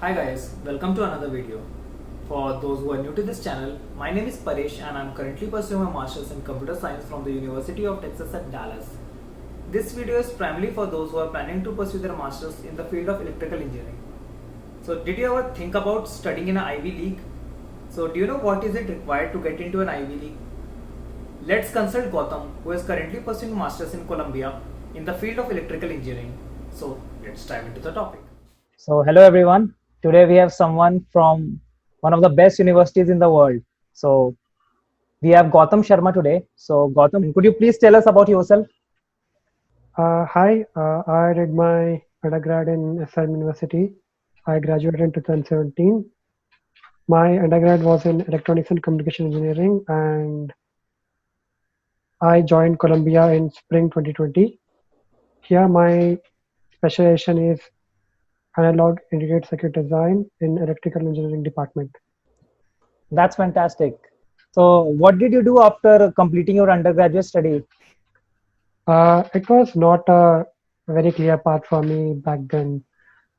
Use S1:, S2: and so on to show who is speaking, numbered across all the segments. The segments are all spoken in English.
S1: Hi guys, welcome to another video. For those who are new to this channel, my name is Paresh and I am currently pursuing my Masters in Computer Science from the University of Texas at Dallas. This video is primarily for those who are planning to pursue their Masters in the field of electrical engineering. So did you ever think about studying in an Ivy League? So do you know what is it required to get into an Ivy League? Let's consult Gautam, who is currently pursuing Masters in Columbia in the field of electrical engineering. So let's dive into the topic. So, hello everyone. Today we have someone from one of the best universities in the world. So, we have Gautam Sharma today. So, Gautam, could you please tell us about yourself?
S2: Hi, I did my undergrad in SM University. I graduated in 2017. My undergrad was in electronics and communication engineering, and I joined Columbia in spring 2020. Here, my specialization is analog integrated circuit design in electrical engineering department.
S1: That's fantastic. So, what did you do after completing your undergraduate study?
S2: It was not a very clear path for me back then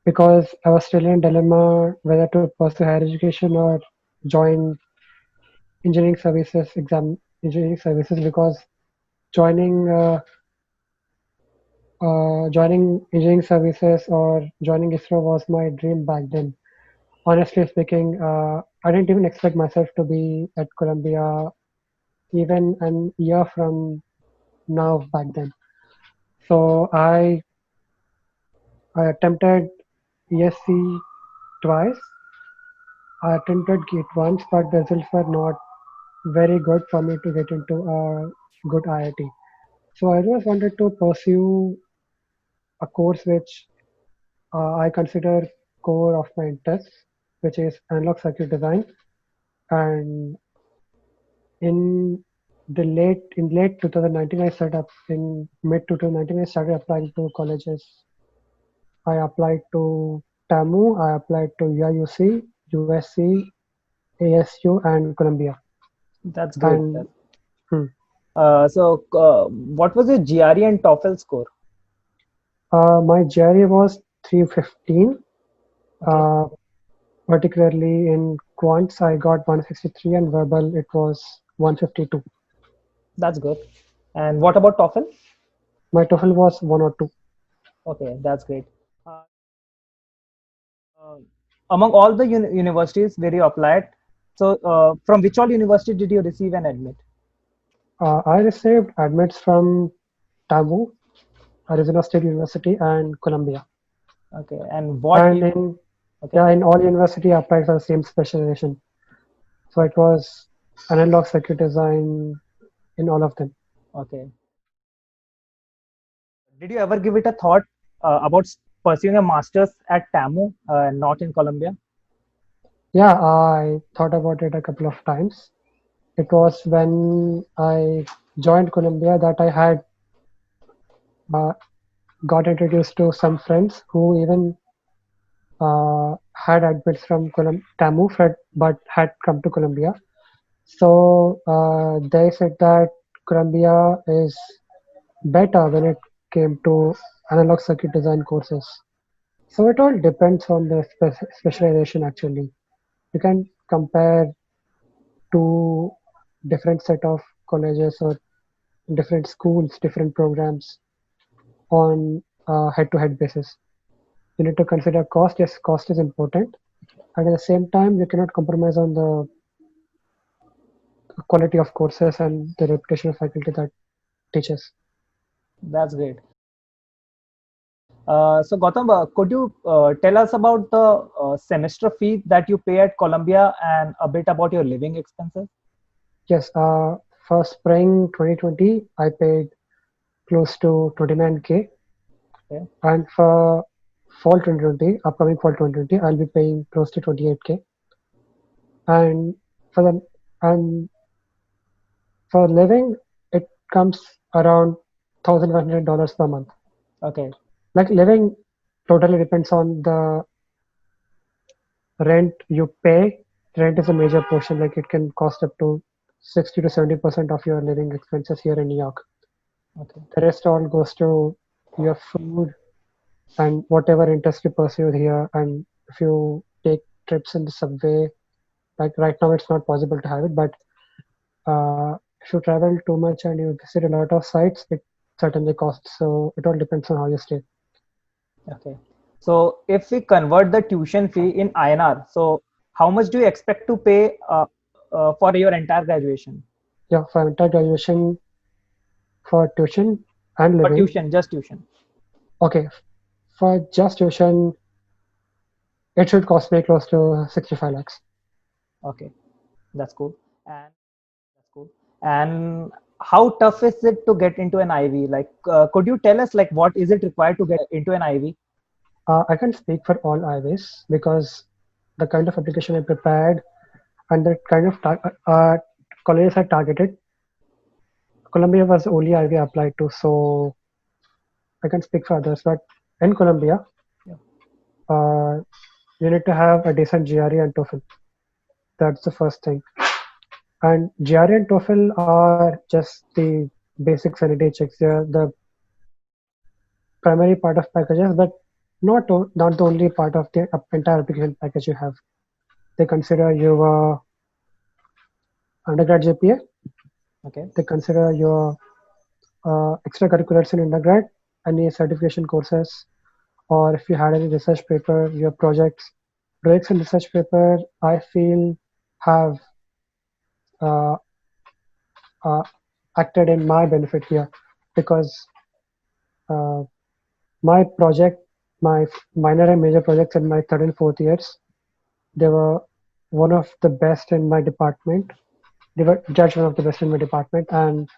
S2: because I was still in dilemma whether to pursue higher education or join engineering services because joining joining engineering services or joining ISRO was my dream back then. Honestly speaking, I didn't even expect myself to be at Columbia even an year from now back then. So I attempted ESC twice. I attempted GATE once, but the results were not very good for me to get into a good IIT. So I just wanted to pursue a course which I consider core of my interests, which is analog circuit design. And in late 2019, I set up in mid 2019, I started applying to colleges. I applied to TAMU, I applied to UIUC, USC, ASU, and Columbia.
S1: That's great.
S2: And hmm,
S1: What was your GRE and TOEFL score?
S2: my GRE was 315.
S1: Okay,
S2: Uh, Particularly in quants, I got 163, and verbal it was 152.
S1: that's good. And what about TOEFL?
S2: My TOEFL was 102.
S1: Okay, that's great. Uh, uh, Among all the universities where you applied, from which all university did you receive an admit?
S2: I received admits from TAMU, Arizona State University, and Columbia.
S1: Okay, and what
S2: And
S1: you?
S2: in
S1: Okay,
S2: yeah, in all university, I applied for the same specialization. So it was analog circuit design in all of them.
S1: okay. Did you ever give it a thought about pursuing a master's at TAMU, not in Columbia?
S2: Yeah, I thought about it a couple of times. It was when I joined Columbia that I had uh, got introduced to some friends who even had admits from TAMU, but had come to Columbia. So they said that Columbia is better when it came to analog circuit design courses. So it all depends on the specialization actually. You can compare two different set of colleges or different schools, different programs on a head-to-head basis. You need to consider cost. Yes, cost is important, and at the same time, you cannot compromise on the quality of courses and the reputation of faculty that teaches.
S1: That's great. Gautam, could you tell us about the semester fee that you pay at Columbia and a bit about your living expenses?
S2: Yes, for spring 2020, I paid close to 29K,
S1: Okay.
S2: and for fall 2020, upcoming fall 2020, I'll be paying close to 28K. And for the and for living, it comes around $1,100 per month.
S1: Okay.
S2: Like living totally depends on the rent you pay. Rent is a major portion, like it can cost up to 60 to 70% of your living expenses here in New York.
S1: Okay.
S2: The rest all goes to your food and whatever interest you pursue here. And if you take trips in the subway. Like right now, it's not possible to have it, but if you travel too much and you visit a lot of sites, it certainly costs. So it all depends on how you stay.
S1: Okay. So if we convert the tuition fee in INR, so how much do you expect to pay for your entire graduation?
S2: Yeah, for entire graduation for tuition and
S1: For
S2: living.
S1: tuition, just tuition.
S2: Okay, for just tuition, it should cost me close to 65 lakhs.
S1: Okay, that's cool. And that's cool. And how tough is it to get into an IV? Like, could you tell us like what is it required to get into an IV?
S2: I can speak for all IVs because the kind of application I prepared and the kind of colleges I targeted, Colombia was the only IV I applied to, so I can speak for others. But in Colombia,
S1: Yeah.
S2: uh, you need to have a decent GRE and TOEFL. That's the first thing. And GRE and TOEFL are just the basic sanity checks. They're the primary part of packages, but not the only part of the entire application package you have. They consider your undergrad GPA.
S1: Okay.
S2: They consider your extracurriculars in undergrad, any certification courses, or if you had any research paper, your projects. Breaks in research paper, I feel, have uh, uh, acted in my benefit here because uh, my project, my minor and major projects in my third and fourth years, they were one of the best in my department. They were judged one of the best in my department, and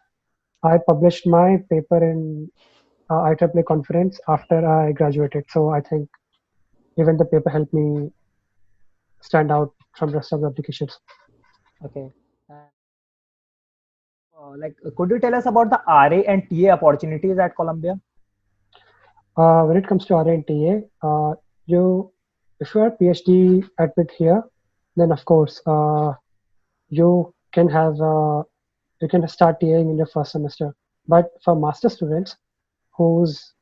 S2: I published my paper in IEEE conference after I graduated. So I think even the paper helped me stand out from rest of the applications.
S1: Okay. And could you tell us about the RA and TA opportunities at Columbia?
S2: When it comes to RA and TA, you if you are PhD admit here, then of course you can have you can start TAing in your first semester. But for master students whose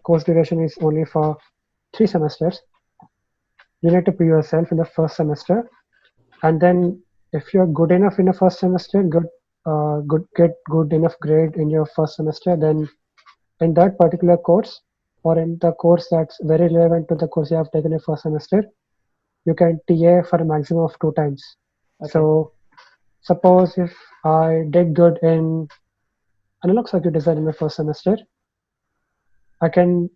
S2: course duration is only for 3 semesters, you need to prove yourself in the first semester, and then if you're good enough in the first semester, get good enough grade in your first semester, then in that particular course or in the course that's very relevant to the course you have taken in first semester, you can TA for a maximum of 2 times.
S1: Okay.
S2: So suppose if I did good in analog circuit design in my first semester, I can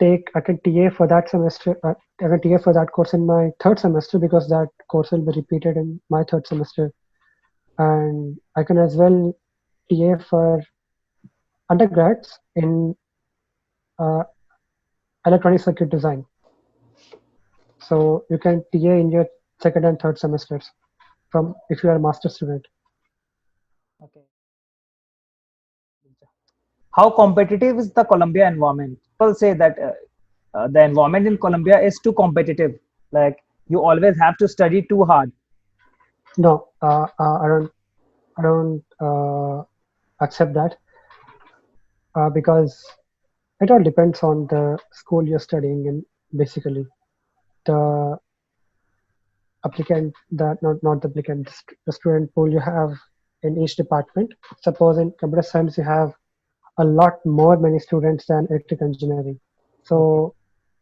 S2: I can TA for that semester. I can TA for that course in my third semester because that course will be repeated in my third semester, and I can as well TA for undergrads in uh, electronic circuit design. So you can TA in your second and third semesters from if you are a master student.
S1: Okay. How competitive is the Columbia environment? People say that the environment in Columbia is too competitive. Like you always have to study too hard.
S2: No, I don't accept that because it all depends on the school you're studying in. Basically, the applicant, that not the applicant, the student pool you have in each department. Suppose in computer science you have a lot more many students than electrical engineering,
S1: Okay.
S2: so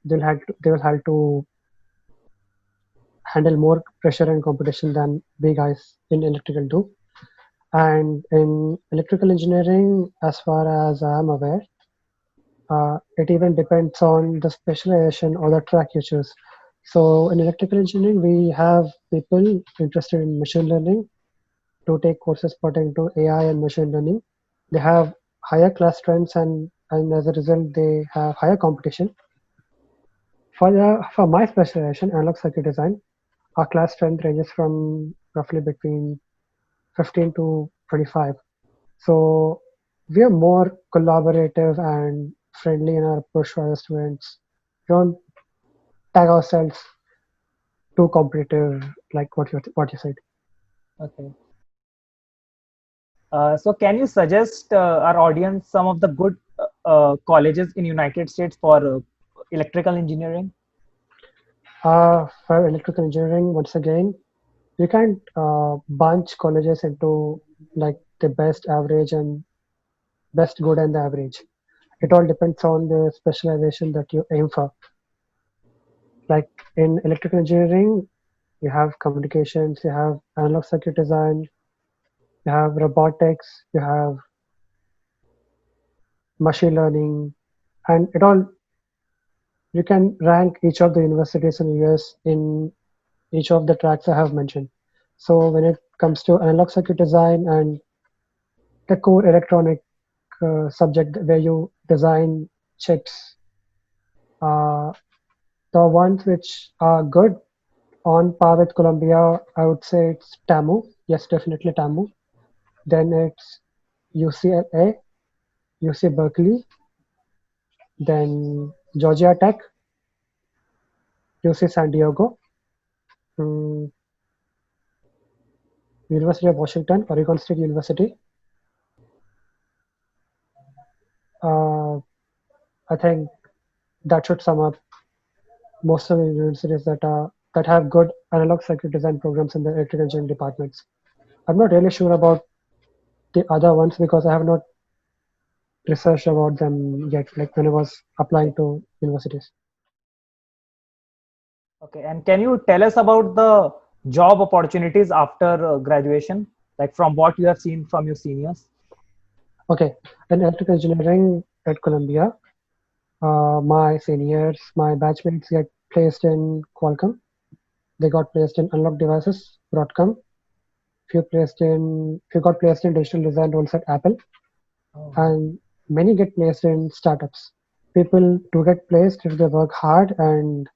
S2: they will have to handle more pressure and competition than big guys in electrical do. And in electrical engineering, as far as I am aware, it even depends on the specialization or the track you choose. So in electrical engineering, we have people interested in machine learning to take courses pertaining to AI and machine learning. They have higher class strengths and as a result, they have higher competition. For my specialization, analog circuit design, our class strength ranges from roughly between 15 to 25. So we are more collaborative and friendly in our approach to other students. We don't tag ourselves too competitive, like what you said.
S1: Okay. So can you suggest our audience some of the good colleges in United States for electrical engineering?
S2: For electrical engineering, once again, you can't bunch colleges into like the best, average, and best, good, and the average. It all depends on the specialization that you aim for. Like in electrical engineering, you have communications, you have analog circuit design, you have robotics, you have machine learning, and it all you can rank each of the universities in the US in each of the tracks I have mentioned. So when it comes to analog circuit design and the core electronic subject where you design chips, uh, the ones which are good on par with Columbia, I would say it's TAMU. Yes, definitely TAMU. Then it's UCLA, UC Berkeley, then Georgia Tech, UC San Diego, mm, University of Washington, Oregon State University. Uh, I think that should sum up most of the universities that have good analog circuit design programs in the electrical engineering departments. I'm not really sure about the other ones because I have not researched about them yet, like when I was applying to universities.
S1: Okay, and can you tell us about the job opportunities after graduation, like from what you have seen from your seniors?
S2: Okay, in electrical engineering at Columbia, my seniors, my batchmates get placed in Qualcomm. They got placed in Unlock Devices, Broadcom. Few got placed in digital design roles at Apple,
S1: Oh,
S2: and many get placed in startups. People do get placed if they work hard, and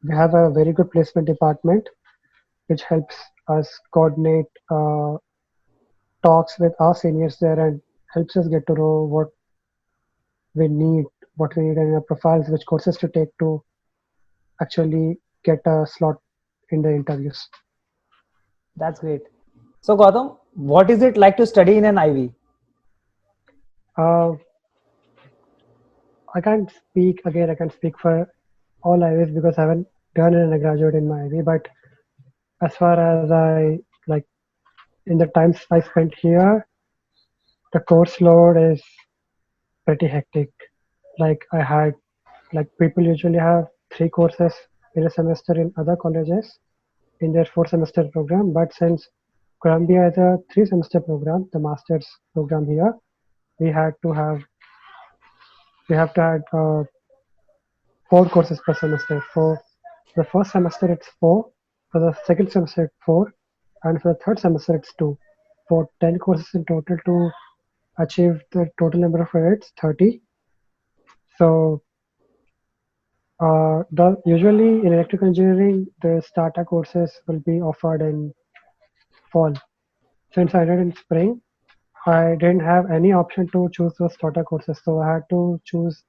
S2: we have a very good placement department which helps us coordinate talks with our seniors there and helps us get to know we need, what we need in our profiles, which courses to take to actually get a slot in the interviews.
S1: that's great. So, Gautam, what is it like to study in an Ivy?
S2: Uh, I can't speak again. I can't speak for all IVs because I haven't done an undergraduate in my IV. But as far as I like, in the times I spent here, the course load is pretty hectic. Like I had, like people usually have 3 courses in a semester in other colleges in their 4 semester program. But since Columbia is a 3 semester program, the master's program here, we had to have we have to add 4 courses per semester. For the first semester, it's four. For the second semester, it's four, and for the third semester, it's two. For 10 courses in total to achieve the total number of credits, 30. So, the usually in electrical engineering, the starter courses will be offered in fall. Since I did in spring, I didn't have any option to choose those starter courses, so I had to choose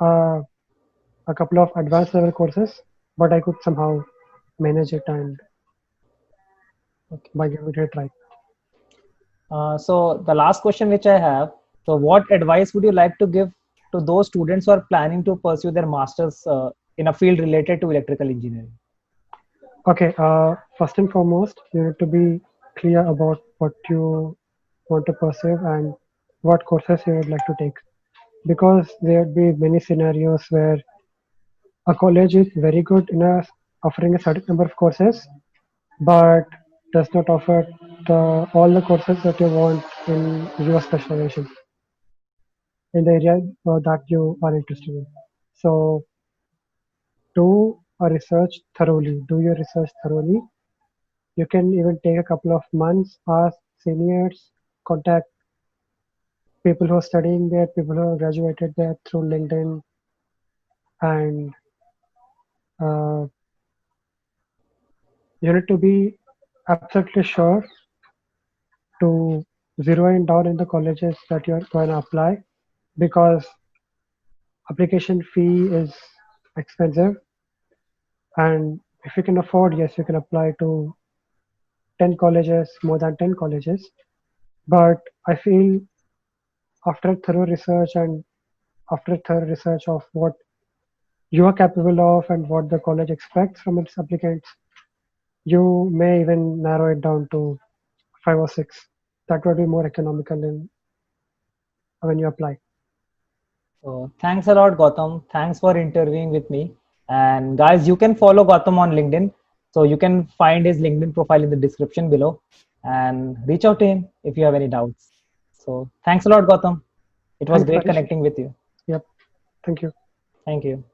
S2: uh, a couple of advanced level courses, but I could somehow manage it and
S1: Okay.
S2: by giving it a try.
S1: So, the last question which I have, so what advice would you like to give to those students who are planning to pursue their masters in a field related to electrical engineering?
S2: Okay, first and foremost, you need to be clear about what you want to pursue and what courses you would like to take. Because there would be many scenarios where a college is very good in offering a certain number of courses, but does not offer all the courses that you want in your specialization in the area that you are interested in. So do a research thoroughly. Do your research thoroughly. You can even take a couple of months, ask seniors, contact people who are studying there, people who have graduated there through LinkedIn, and uh, you need to be absolutely sure to zero in down in the colleges that you're going to apply because application fee is expensive, and if you can afford, yes, you can apply to 10 colleges, more than 10 colleges. But I feel after thorough research and after thorough research of what you are capable of and what the college expects from its applicants, you may even narrow it down to 5 or 6. That would be more economical in when you apply.
S3: So thanks a lot, Gautam. Thanks for interviewing with me. And guys, you can follow Gautam on LinkedIn. So you can find his LinkedIn profile in the description below and reach out to him if you have any doubts. So thanks a lot, Gautam. It was
S2: Thanks,
S3: great
S2: Paresh.
S3: connecting with you.
S2: Yep. Thank you.
S3: Thank you.